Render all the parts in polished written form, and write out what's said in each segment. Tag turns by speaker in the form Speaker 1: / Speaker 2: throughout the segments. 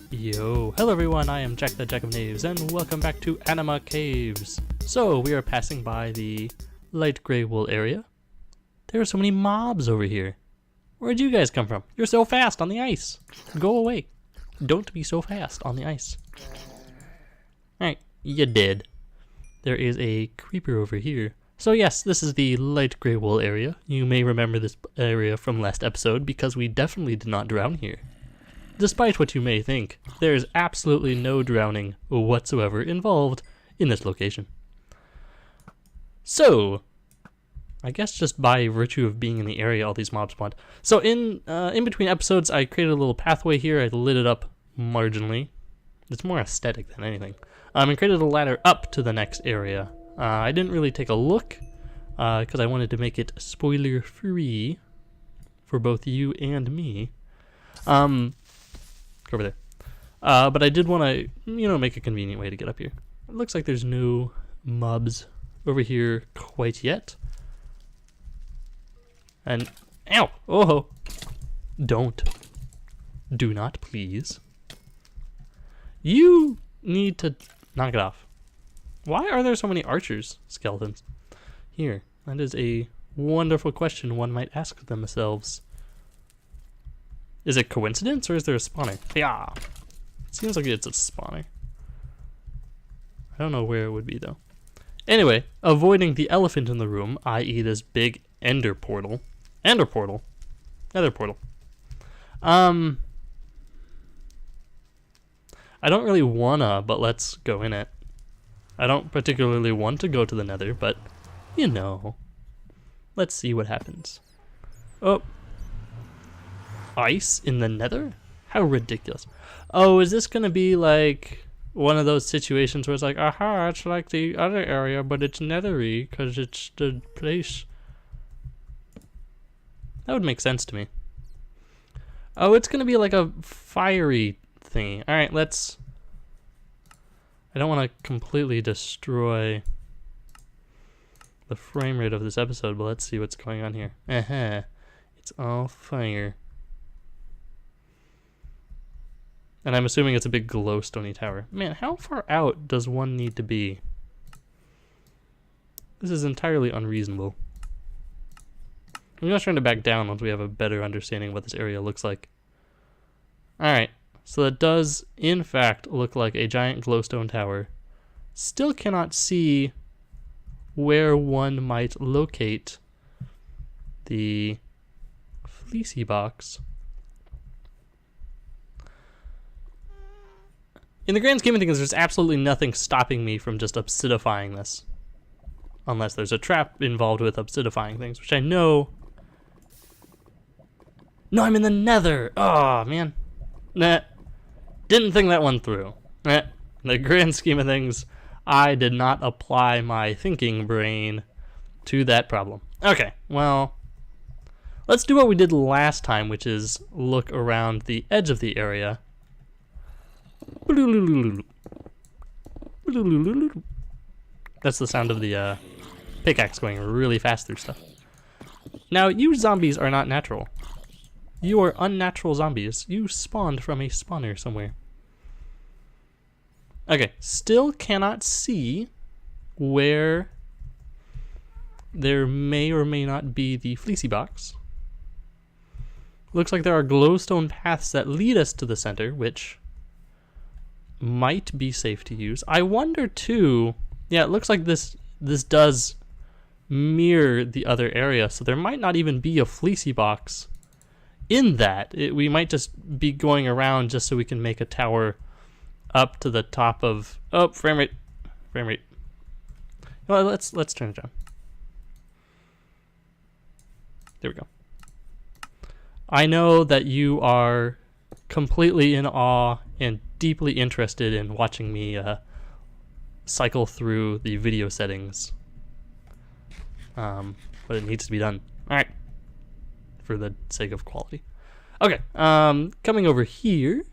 Speaker 1: Yo, hello everyone, I am Jack the Jack of Knaves, and welcome back to Anima Caves. So, we are passing by the light gray wool area. There are so many mobs over here. Where'd you guys come from? You're so fast on the ice. Go away. Don't be so fast on the ice. Alright, you did. There is a creeper over here. So yes, this is the light gray wool area. You may remember this area from last episode because we definitely did not drown here. Despite what you may think, there is absolutely no drowning whatsoever involved in this location. So, I guess just by virtue of being in the area, all these mobs spawned. So in between episodes, I created a little pathway here. I lit it up marginally. It's more aesthetic than anything. And created a ladder up to the next area. I didn't really take a look because I wanted to make it spoiler-free for both you and me. Over there. But I did want to, make a convenient way to get up here. It looks like there's no mobs over here quite yet. And, ow! Oh! Don't. Do not, please. You need to knock it off. Why are there so many archers skeletons here? That is a wonderful question one might ask themselves. Is it coincidence or is there a spawner? Yeah. It seems like it's a spawner. I don't know where it would be though. Anyway, avoiding the elephant in the room, i.e. this big ender portal. Ender portal. Nether portal. I don't really wanna, but let's go in it. I don't particularly want to go to the nether, but you know. Let's see what happens. Oh. Ice in the nether? How ridiculous. Oh, is this gonna be like one of those situations where it's like, aha, it's like the other area, but it's nethery because it's the place. That would make sense to me. Oh, it's gonna be like a fiery thingy. Alright, let's... I don't want to completely destroy the frame rate of this episode, but let's see what's going on here. It's all fire. And I'm assuming it's a big glowstony tower. Man, how far out does one need to be? This is entirely unreasonable. I'm just trying to back down once we have a better understanding of what this area looks like. Alright, so that does in fact look like a giant glowstone tower. Still cannot see where one might locate the fleecy box. In the grand scheme of things, there's absolutely nothing stopping me from just obsidifying this. Unless there's a trap involved with obsidifying things, which I know... No, I'm in the nether! Oh, man. Nah. Didn't think that one through. In the grand scheme of things, I did not apply my thinking brain to that problem. Okay, well... Let's do what we did last time, which is look around the edge of the area. That's the sound of the pickaxe going really fast through stuff. Now, you zombies are not natural. You are unnatural zombies. You spawned from a spawner somewhere. Okay, still cannot see where there may or may not be the fleecy box. Looks like there are glowstone paths that lead us to the center, which might be safe to use. I wonder too, yeah, it looks like this does mirror the other area, so there might not even be a fleecy box in that. We might just be going around just so we can make a tower up to the top of... Oh, frame rate. Well, let's turn it down. There we go. I know that you are completely in awe and deeply interested in watching me cycle through the video settings, but it needs to be done. All right, for the sake of quality. Okay, coming over here.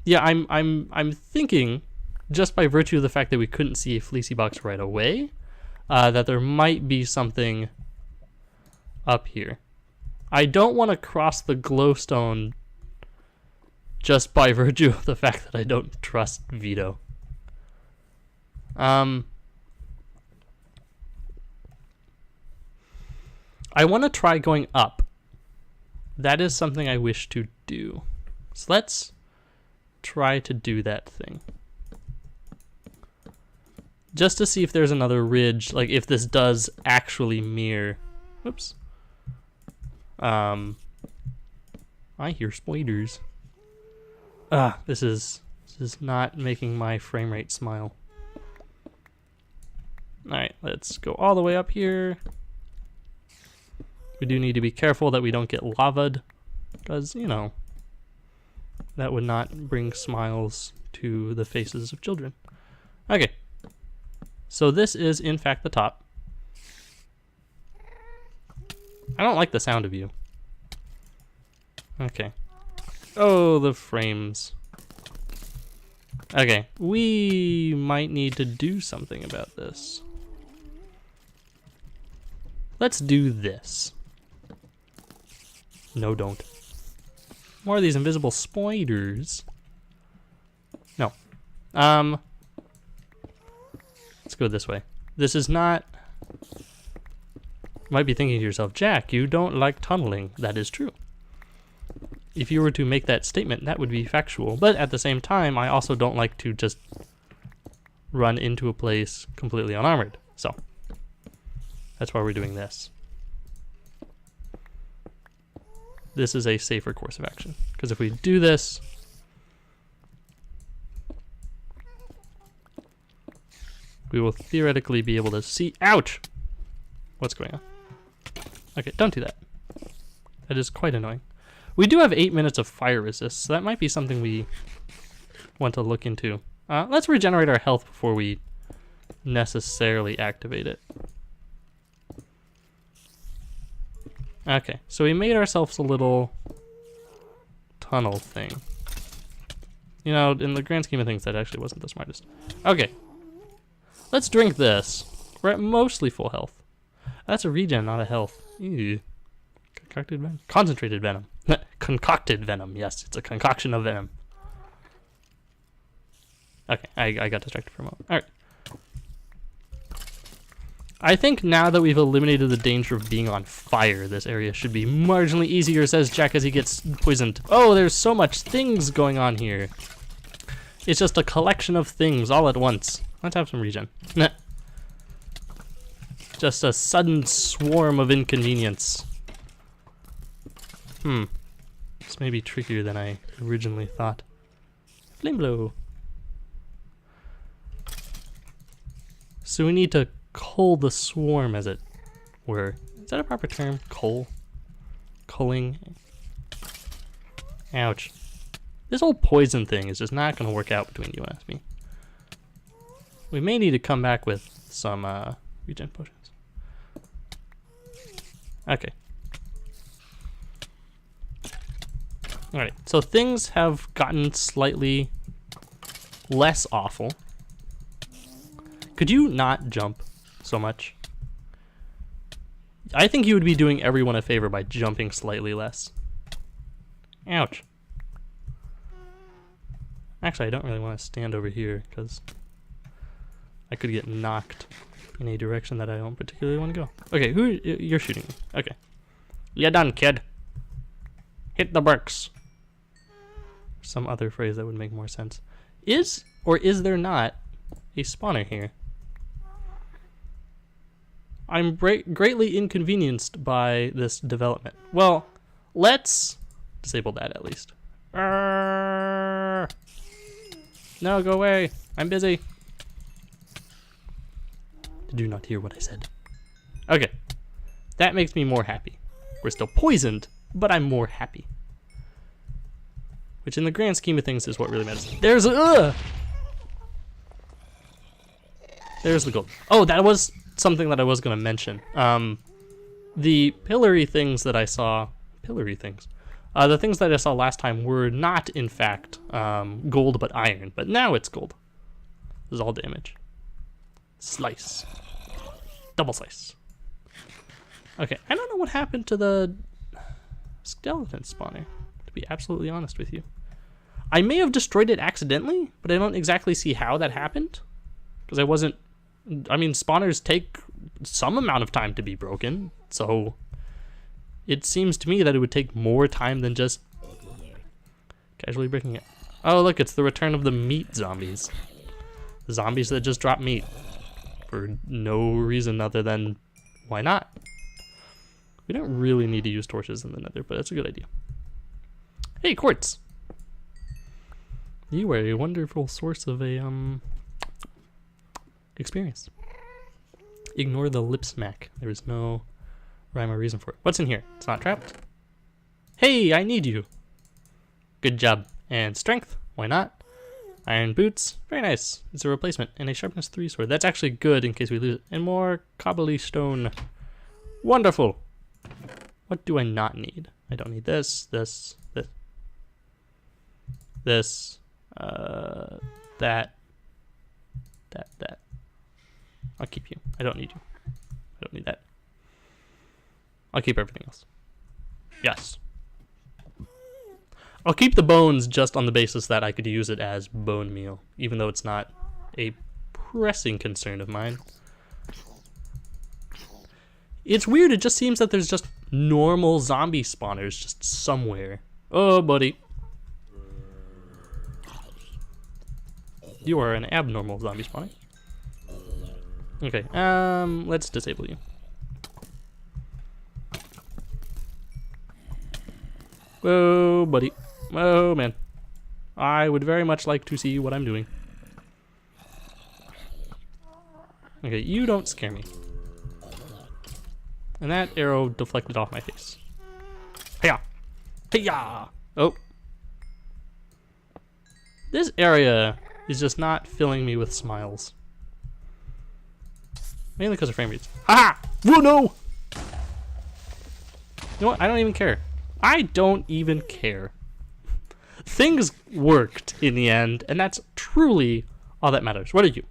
Speaker 1: Yeah, I'm thinking, just by virtue of the fact that we couldn't see a fleecy box right away, that there might be something up here. I don't want to cross the glowstone just by virtue of the fact that I don't trust Vito. I want to try going up. That is something I wish to do. So let's try to do that thing. Just to see if there's another ridge, like if this does actually mirror. Whoops. I hear spiders. This is not making my frame rate smile. Alright, let's go all the way up here. We do need to be careful that we don't get lava'd, because, you know, that would not bring smiles to the faces of children. Okay, so this is in fact the top. I don't like the sound of you. Okay. Oh, the frames. Okay, we might need to do something about this. Let's do this. No, don't. More of these invisible spiders. No. Let's go this way. This is not... You might be thinking to yourself, Jack, you don't like tunneling. That is true. If you were to make that statement, that would be factual. But at the same time, I also don't like to just run into a place completely unarmored. So, that's why we're doing this. This is a safer course of action. Because if we do this, we will theoretically be able to see... Ouch! What's going on? Okay, don't do that. That is quite annoying. We do have 8 minutes of fire resist, so that might be something we want to look into. Let's regenerate our health before we necessarily activate it. Okay, so we made ourselves a little tunnel thing. You know, in the grand scheme of things, that actually wasn't the smartest. Okay, let's drink this. We're at mostly full health. That's a regen, not a health. Ew. Concocted venom? Concentrated venom. Concocted venom, yes, it's a concoction of venom. Okay, I got distracted for a moment. Alright. I think now that we've eliminated the danger of being on fire, this area should be marginally easier, says Jack as he gets poisoned. Oh, there's so much things going on here. It's just a collection of things all at once. Let's have some regen. Just a sudden swarm of inconvenience. This may be trickier than I originally thought. Flame blow. So we need to cull the swarm, as it were. Is that a proper term? Cull? Culling? Ouch. This whole poison thing is just not going to work out between you and me. We may need to come back with some regen potions. Okay. Alright, so things have gotten slightly less awful. Could you not jump so much? I think you would be doing everyone a favor by jumping slightly less. Ouch. Actually, I don't really want to stand over here, because I could get knocked in a direction that I don't particularly want to go. Okay, you're shooting me. Okay. You're done, kid. Hit the bricks. Some other phrase that would make more sense. Is, or is there not, a spawner here? I'm greatly inconvenienced by this development. Well, let's disable that at least. No, go away. I'm busy. Did you not hear what I said? Okay. That makes me more happy. We're still poisoned, but I'm more happy. Which in the grand scheme of things is what really matters. There's a... There's the gold. Oh, that was something that I was going to mention. The pillory things that I saw... Pillory things? The things that I saw last time were not, in fact, gold but iron. But now it's gold. This is all damage. Slice. Double slice. Okay, I don't know what happened to the skeleton spawner, to be absolutely honest with you. I may have destroyed it accidentally, but I don't exactly see how that happened. Because I wasn't... I mean, spawners take some amount of time to be broken, so... It seems to me that it would take more time than just casually breaking it. Oh, look, it's the return of the meat zombies. The zombies that just drop meat for no reason other than why not? We don't really need to use torches in the nether, but that's a good idea. Hey, quartz! You are a wonderful source of a experience. Ignore the lip smack. There is no rhyme or reason for it. What's in here? It's not trapped. Hey, I need you. Good job. And strength. Why not? Iron boots. Very nice. It's a replacement. And a sharpness 3 sword. That's actually good in case we lose it. And more cobbly stone. Wonderful. What do I not need? I don't need this, this, that. I'll keep you. I don't need you. I don't need that. I'll keep everything else. Yes. I'll keep the bones just on the basis that I could use it as bone meal, even though it's not a pressing concern of mine. It's weird, it just seems that there's just normal zombie spawners just somewhere. Oh, buddy. You are an abnormal zombie spawner. Okay, let's disable you. Whoa, buddy. Oh, man. I would very much like to see what I'm doing. Okay, you don't scare me. And that arrow deflected off my face. Hiya! Hiya! Oh. This area is just not filling me with smiles. Mainly because of frame rates. Haha! Whoa, no! You know what? I don't even care. I don't even care. Things worked in the end, and that's truly all that matters. What are you?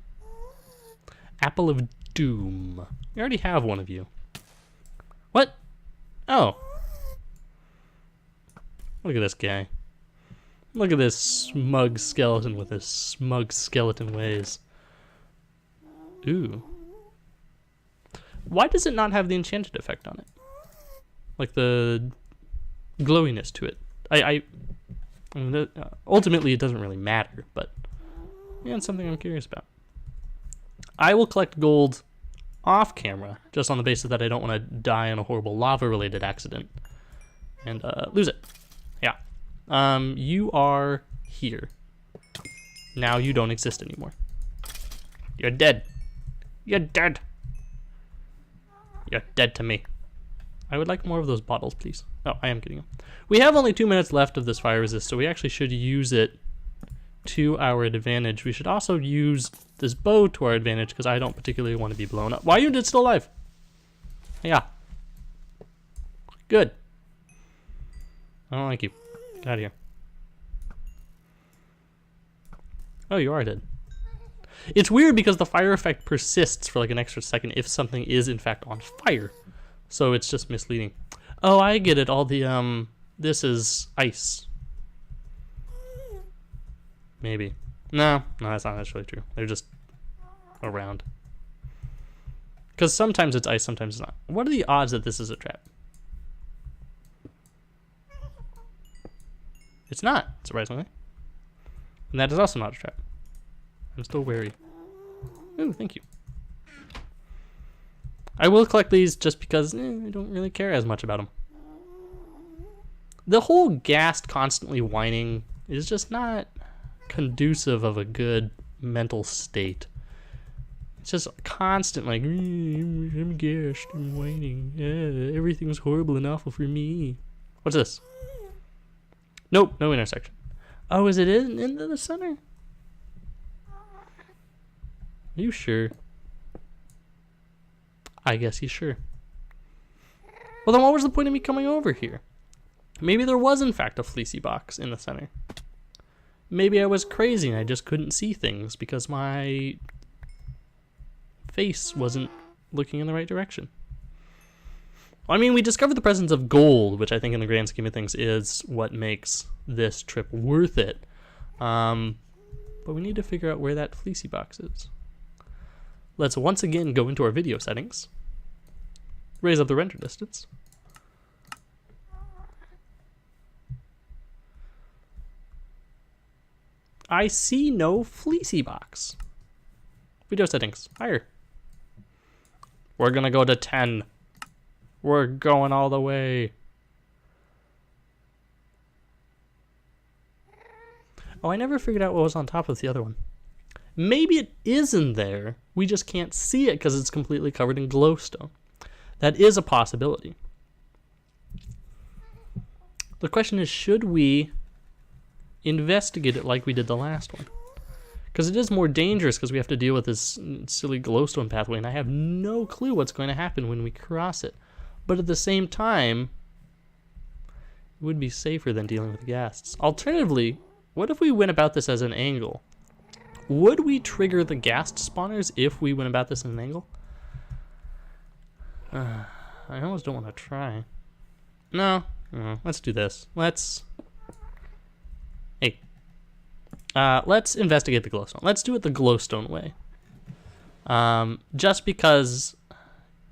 Speaker 1: Apple of Doom. We already have one of you. What? Oh. Look at this guy. Look at this smug skeleton with his smug skeleton ways. Ooh. Why does it not have the enchanted effect on it? Like the glowiness to it. I mean, ultimately it doesn't really matter, but yeah, it's something I'm curious about. I will collect gold off camera, just on the basis that I don't want to die in a horrible lava-related accident and lose it. Yeah. You are here. Now you don't exist anymore. You're dead. You're dead. You're dead to me. I would like more of those bottles, please. Oh, I am getting them. We have only 2 minutes left of this fire resist, so we actually should use it to our advantage. We should also use this bow to our advantage, because I don't particularly want to be blown up. Why are you still alive? Yeah. Good. I don't like you. Get out of here. Oh, you are dead. It's weird because the fire effect persists for like an extra second if something is in fact on fire. So it's just misleading. Oh, I get it. All the, this is ice. Maybe. No, that's not actually true. They're just around. Because sometimes it's ice, sometimes it's not. What are the odds that this is a trap? It's not, surprisingly. And that is also not a trap. I'm still wary. Ooh, thank you. I will collect these just because I don't really care as much about them. The whole ghast constantly whining is just not conducive of a good mental state. It's just constant like, I'm gassed, I'm whining, everything's horrible and awful for me. What's this? Nope, no intersection. Oh, is it into the center? Are you sure? I guess he's sure. Well, then what was the point of me coming over here? Maybe there was in fact a fleecy box in the center. Maybe I was crazy and I just couldn't see things because my face wasn't looking in the right direction. I mean, we discovered the presence of gold, which I think in the grand scheme of things is what makes this trip worth it. But we need to figure out where that fleecy box is. Let's once again go into our video settings. Raise up the render distance. I see no fleecy box. Video settings, higher. We're gonna go to 10. We're going all the way. Oh, I never figured out what was on top of the other one. Maybe it is in there. We just can't see it because it's completely covered in glowstone. That is a possibility. The question is, should we investigate it like we did the last one? Because it is more dangerous because we have to deal with this silly glowstone pathway, and I have no clue what's going to happen when we cross it. But at the same time, it would be safer than dealing with ghasts. Alternatively, what if we went about this as an angle? Would we trigger the ghast spawners if we went about this in an angle? I almost don't want to try. No, let's do this. Let's investigate the glowstone. Let's do it the glowstone way. Just because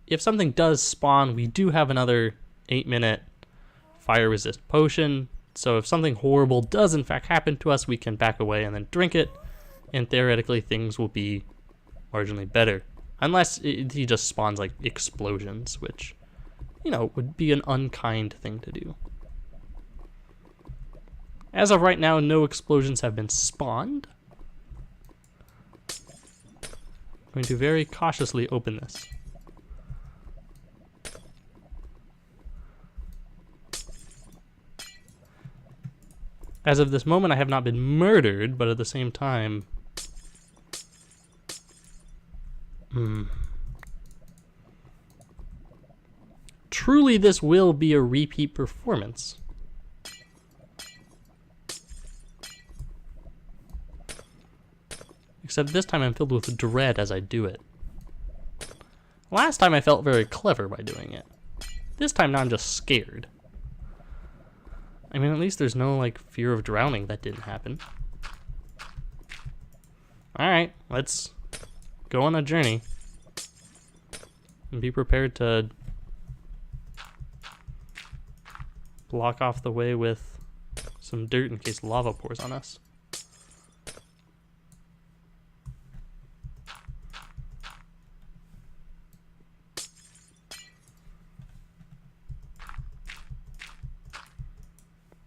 Speaker 1: if something does spawn, we do have another 8-minute fire resist potion. So if something horrible does in fact happen to us, we can back away and then drink it, and theoretically things will be marginally better. Unless he just spawns like explosions, which, you know, would be an unkind thing to do. As of right now, no explosions have been spawned. I'm going to very cautiously open this. As of this moment, I have not been murdered, but at the same time... Truly, this will be a repeat performance. Except this time I'm filled with dread as I do it. Last time I felt very clever by doing it. This time now I'm just scared. I mean, at least there's no, like, fear of drowning. That didn't happen. Alright, let's go on a journey. And be prepared to block off the way with some dirt in case lava pours on us.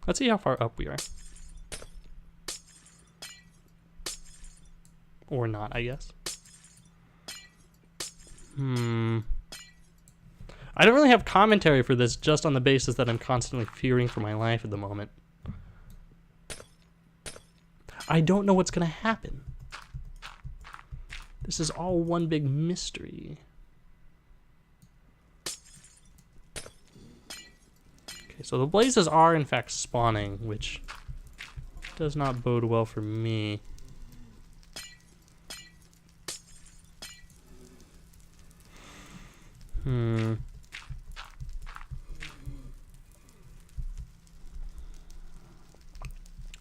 Speaker 1: Let's see how far up we are. Or not, I guess. I don't really have commentary for this, just on the basis that I'm constantly fearing for my life at the moment. I don't know what's gonna happen. This is all one big mystery. Okay, so the blazes are in fact spawning, which does not bode well for me.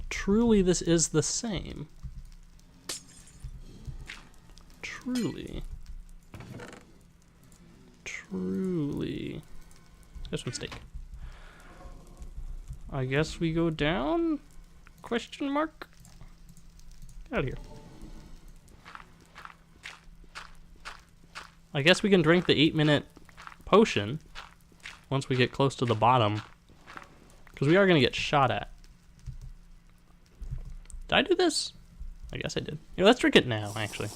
Speaker 1: Truly, this is the same. Truly. Truly. There's some steak. I guess we go down? Question mark? Get out of here. I guess we can drink the 8-minute potion once we get close to the bottom, because we are going to get shot at. Did I do this? I guess I did. Yeah, let's drink it now, actually.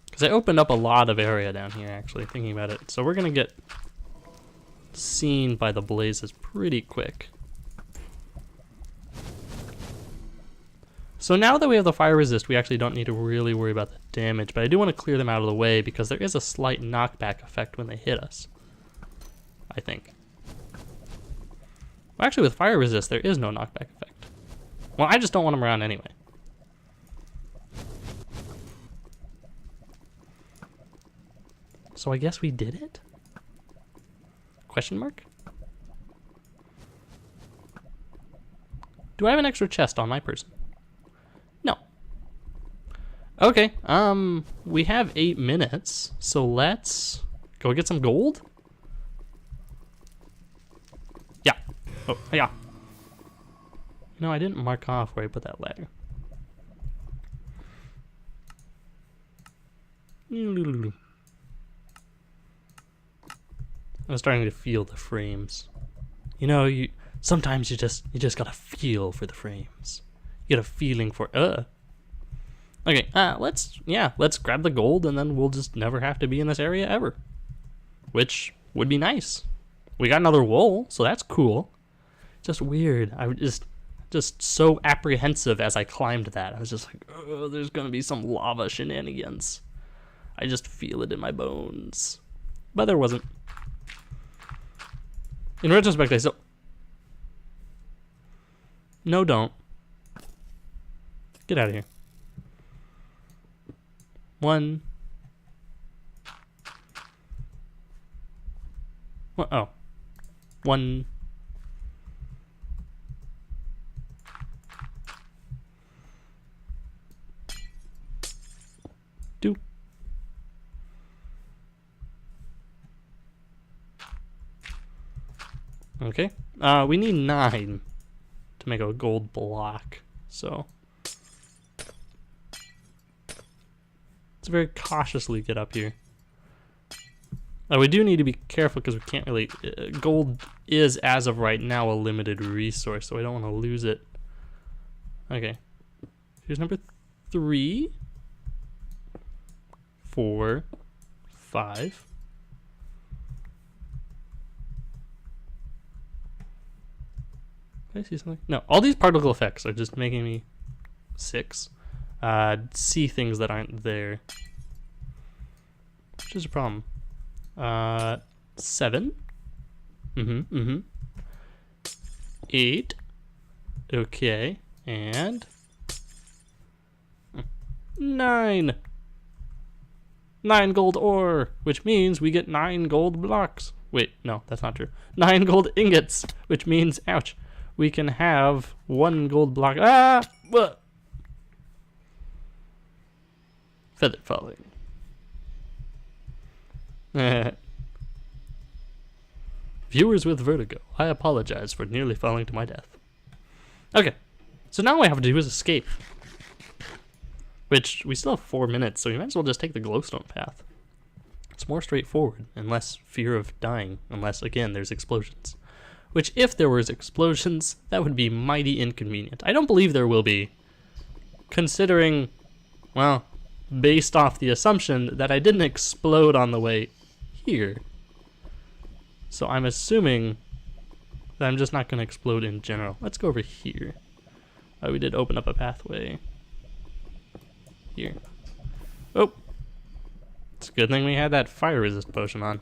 Speaker 1: Because I opened up a lot of area down here, actually, thinking about it. So we're going to get seen by the blazes pretty quick. So now that we have the fire resist, we actually don't need to really worry about the damage, but I do want to clear them out of the way because there is a slight knockback effect when they hit us, I think. Well, actually, with fire resist, there is no knockback effect. Well, I just don't want them around anyway. So I guess we did it? Question mark? Do I have an extra chest on my person? No. Okay, we have 8 minutes, so let's go get some gold? Yeah. Oh, yeah. No, I didn't mark off where I put that ladder. I'm starting to feel the frames. You know, sometimes you just gotta feel for the frames. You get a feeling for Okay, let's grab the gold and then we'll just never have to be in this area ever. Which would be nice. We got another wool, so that's cool. Just weird. I was just so apprehensive as I climbed that. I was just like, oh, there's gonna be some lava shenanigans. I just feel it in my bones. But there wasn't. In retrospect, I still... No, don't. Get out of here. 1. What? Oh. 1. Two. Okay. We need 9 to make a gold block, so let's very cautiously get up here. We do need to be careful because we can't really... gold is, as of right now, a limited resource, so I don't want to lose it. Okay. Here's number 3, 4, 5. Did I see something? No, all these particle effects are just making me 6. See things that aren't there. Which is a problem. 7. 8. Okay, and 9. 9 gold ore, which means we get 9 gold blocks. Wait, no, that's not true. 9 gold ingots, which means, ouch, we can have 1 gold block. Ah! What? Feather falling. Viewers with vertigo, I apologize for nearly falling to my death. Okay, so now all I have to do is escape. Which, we still have 4 minutes, so we might as well just take the glowstone path. It's more straightforward, and less fear of dying, unless, again, there's explosions. Which, if there was explosions, that would be mighty inconvenient. I don't believe there will be, considering, well, based off the assumption that I didn't explode on the way here. So I'm assuming that I'm just not going to explode in general. Let's go over here. We did open up a pathway. Here. Oh! It's a good thing we had that fire resist potion on.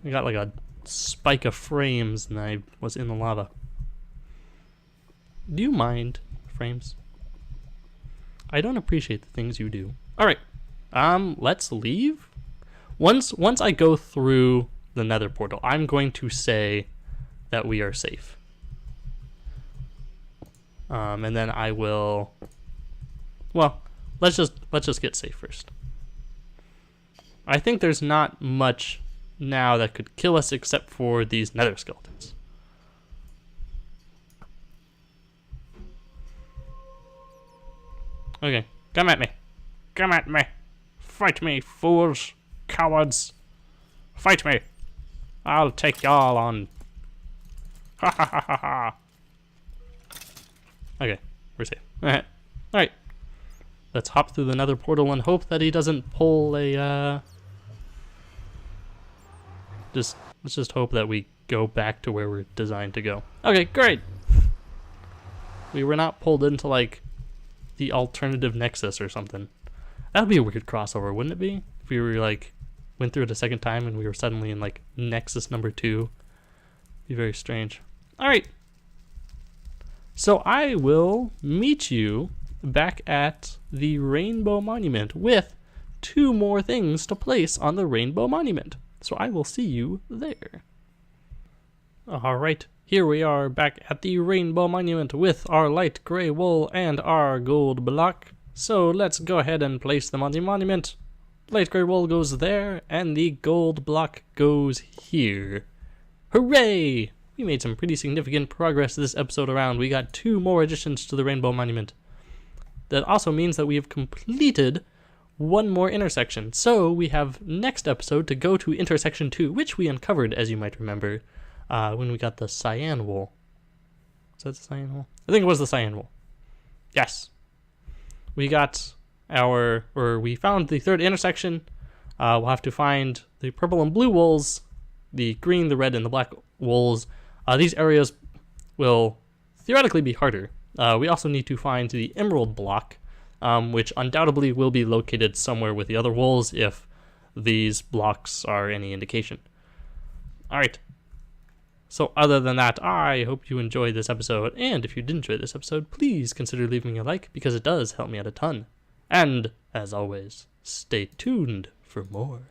Speaker 1: We got like a spike of frames and I was in the lava. Do you mind frames? I don't appreciate the things you do. Alright. Let's leave. Once I go through the nether portal, I'm going to say that we are safe. And then I will... Well, let's just get safe first. I think there's not much now that could kill us except for these nether skeletons. Okay, come at me. Come at me. Fight me, fools, cowards. Fight me. I'll take y'all on. Ha ha ha ha ha. Okay, we're safe. Alright. Let's hop through the nether portal and hope that he doesn't pull a, let's just hope that we go back to where we're designed to go. Okay, great! We were not pulled into, like, the alternative nexus or something. That would be a weird crossover, wouldn't it be? If we were, like, went through it a second time and we were suddenly in, like, nexus number 2. Be very strange. Alright. So I will meet you back at the Rainbow Monument with 2 more things to place on the Rainbow Monument. So I will see you there. Alright, Here we are back at the Rainbow Monument with our light gray wool and our gold block. So let's go ahead and place them on the monument. Light gray wool goes there, and the gold block goes here. Hooray! We made some pretty significant progress this episode around. We got 2 more additions to the Rainbow Monument. That also means that we have completed 1 more intersection. So we have next episode to go to intersection 2, which we uncovered, as you might remember, when we got the cyan wool. Was that the cyan wool? I think it was the cyan wool. Yes. We got we found the 3rd intersection. We'll have to find the purple and blue wools, the green, the red, and the black wools. These areas will theoretically be harder. We also need to find the emerald block, which undoubtedly will be located somewhere with the other wools if these blocks are any indication. Alright. So other than that, I hope you enjoyed this episode, and if you did enjoy this episode, please consider leaving a like, because it does help me out a ton. And, as always, stay tuned for more.